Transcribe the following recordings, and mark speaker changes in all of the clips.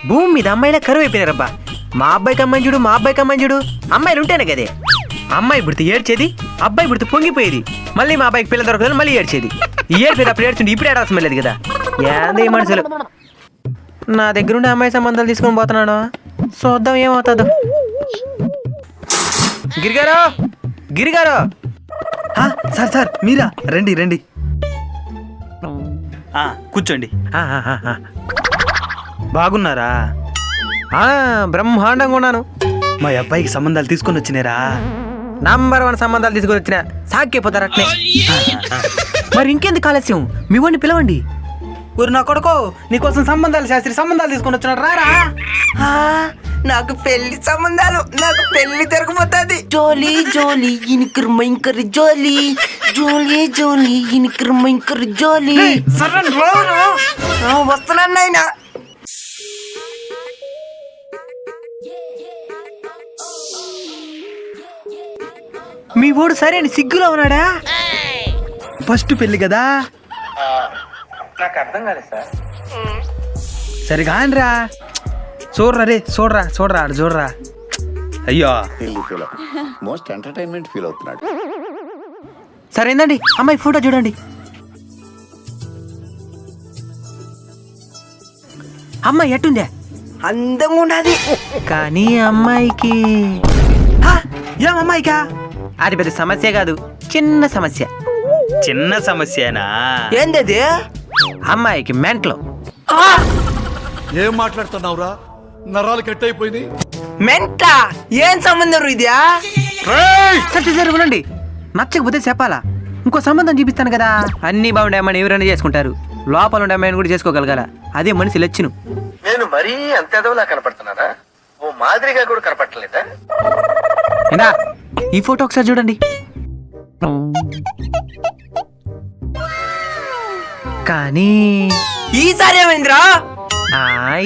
Speaker 1: భూమి మీద అమ్మాయిలా కరువు అయిపోయినారబ్బా. మా అబ్బాయికి అమ్మాయి చూడు, మా అబ్బాయికి అమ్మాయి చూడు. అమ్మాయిలు ఉంటేనే కదే అమ్మాయి పుడితే ఏడ్చేది, అబ్బాయి పుడితే పొంగిపోయేది. మళ్ళీ మా అబ్బాయికి పిల్ల దొరకదని మళ్ళీ ఏడ్చేది. ఈ ఏడ్చేది అప్పుడు ఏడ్చుంటే ఇప్పుడు ఏడాల్సిన లేదు కదా. ఏంది ఈ మనుషులు. నా దగ్గరుండి అమ్మాయి సంబంధాలు తీసుకొని పోతున్నాడు. చూద్దాం ఏమవుతుందో. గిరిగారు, గిరిగారు.
Speaker 2: సార్ సార్ మీరా? రండి రండి, కూర్చోండి. బాగున్నారా?
Speaker 1: బ్రహ్మాండంగా ఉన్నాను.
Speaker 2: మా అబ్బాయికి సంబంధాలు తీసుకొని వచ్చినారా?
Speaker 1: నంబర్ 1 సంబంధాలు తీసుకొని వచ్చిన సాక్యపోతారు అట్లే. మరి ఇంకెందుకు ఆలస్యం, మీ వాడిని పిలవండి.
Speaker 2: ఊరు నా కొడుకో, నీకోసం సంబంధాలు శాస్త్రి సంబంధాలు తీసుకొని వచ్చినాడు, రారా.
Speaker 3: నాకు పెళ్లి సంబంధాలు, నాకు పెళ్లి జరగబోతుంది. జోలీ జోలీ ఇనికర్ మైంకర్ జోలీ, జోలీ జోలీ ఇనికర్ మైంకర్ జోలీ. వస్తున్నాను నాయనా.
Speaker 1: మీ వాడు సరే అని సిగ్గులో ఉన్నాడా?
Speaker 2: ఫస్ట్ పెళ్లి కదా.
Speaker 4: నాకు అర్థం కాలేదు సార్.
Speaker 2: సరే కానరా, చూడరా రే, చూడరా చూడరా ఆడు చూడరా. అయ్యో
Speaker 5: మోస్ట్ ఎంటర్టైన్మెంట్ ఫీల్ అవుతున్నాడు.
Speaker 1: సరేందండి, అమ్మాయి ఫోటో చూడండి. అమ్మాయి ఎట్టుందే?
Speaker 3: అందంగా ఉన్నది.
Speaker 1: కానీ అమ్మాయికి
Speaker 2: ఏమమ్మాయికా?
Speaker 1: అది పెద్ద సమస్య కాదు, చిన్న సమస్య.
Speaker 2: చిన్న సమస్యనా?
Speaker 3: ఏందది?
Speaker 1: అమ్మాయికి మెంట్లో.
Speaker 6: ఏం మాట్లాడుతున్నావురా? నరాలు కట్ అయిపోయింది.
Speaker 3: మెంటా? ఏం సంబంధం ఇదా?
Speaker 1: సరే ఉండండి, నచ్చకపోతే చెప్పాలా. ఇంకో సంబంధం చూపిస్తాను కదా. అన్ని బాగుండే అమ్మాయిని ఎవరైనా చేసుకుంటారు, లోపల ఉండే అమ్మాయిని కూడా చేసుకోగలగాల. అదే మనిషి లచ్చిను.
Speaker 4: నేను మరీ అంత ఎదవలా కనపడుతున్నారా? ఓ మాదిరిగా కూడా కనపడలేదా?
Speaker 1: ఏనా, ఈ ఫోటో ఒకసారి చూడండి. కానీ
Speaker 3: ఈసారి ఏమైందిరా?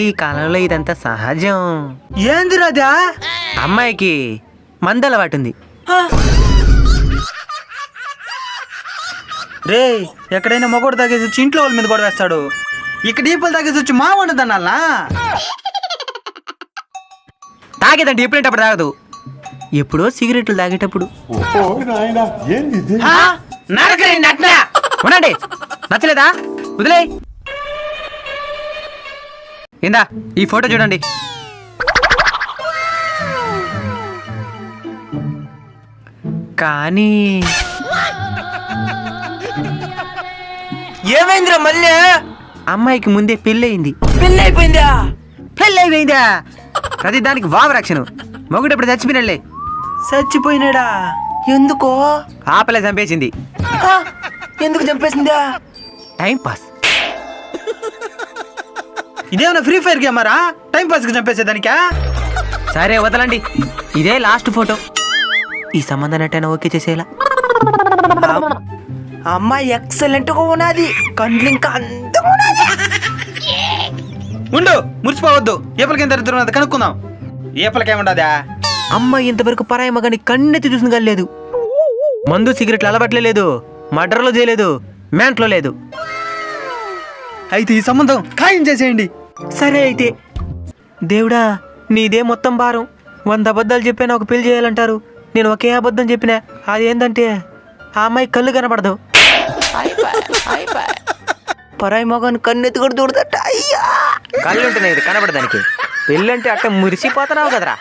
Speaker 1: ఈ కాలంలో ఇదంతా సహజం.
Speaker 2: ఏంది రాజా?
Speaker 1: అమ్మాయికి మందలవాటు ఉంది.
Speaker 2: రే, ఎక్కడైనా మొగోడు తాగేసి వచ్చి ఇంట్లో వాళ్ళ మీద కూడా వేస్తాడు. ఇక్కడ దీపాలు తాగేసి వచ్చి మా వండుదన్నా.
Speaker 1: తాగేదంటే ఎప్పుడేటప్పుడు తాగదు, ఎప్పుడో సిగరెట్లు తాగేటప్పుడు. ఉండండి, నచ్చలేదా? వదిలే. ఇందా ఈ ఫోటో చూడండి. కానీ
Speaker 3: ఏమైందిరా మళ్ళీ?
Speaker 1: అమ్మాయికి ముందే పెళ్ళయింది.
Speaker 3: పెళ్లి అయిపోయిందా?
Speaker 1: పెళ్ళైపోయిందా? ప్రతి దానికి వావరాక్షను. మొగుడు ఎప్పుడు చచ్చిపోయినలే.
Speaker 3: చచ్చిపోయినాడా? ఎందుకో?
Speaker 1: ఆపలే చంపేసింది.
Speaker 3: ఎందుకు చంపేసిందా?
Speaker 1: Time pass.
Speaker 2: ఇదేమన్నా ఫ్రీ ఫైర్ గేమరా? టైం పాస్ కి చంపేసేదానికా?
Speaker 1: సరే వదలండి, ఇదే లాస్ట్ ఫోటో. ఈ సంబంధం ఎట్టైనా ఓకే చేసేలా.
Speaker 3: అమ్మాయి ఎక్సలెంట్ గా ఉన్నది, కండ్లు ఇంకా అందంగా ఉన్నది.
Speaker 2: ఉండు, మురిసిపోవద్దు. ఏపలకి ఎంత దరిద్రం ఉన్నది కనుక్కుందాం. ఏపలకేముండదా?
Speaker 1: అమ్మాయి ఇంతవరకు పరాయి మగాని కన్నెత్తి చూసిన కానీ లేదు. మందు సిగరెట్లు అలవాట్లే లేదు, మర్డర్లో చేయలేదు, మ్యాంట్లో లేదు.
Speaker 2: అయితే ఈ సంబంధం ఖాయం చేసేయండి.
Speaker 1: సరే అయితే. దేవుడా, నీదే మొత్తం భారం. 100 అబద్ధాలు చెప్పినా ఒక పెళ్లి చేయాలంటారు. నేను ఒకే అబద్ధం చెప్పినా, అదేంటంటే ఆ అమ్మాయి కళ్ళు కనపడదు.
Speaker 3: పరాయి మగాని కన్నెత్తి కూడా దూడదట. అయ్యా,
Speaker 1: కళ్ళు ఉంటేనే కనపడదానికి. పెళ్ళంటే అట్ట మురిసిపోతున్నావు కదరా.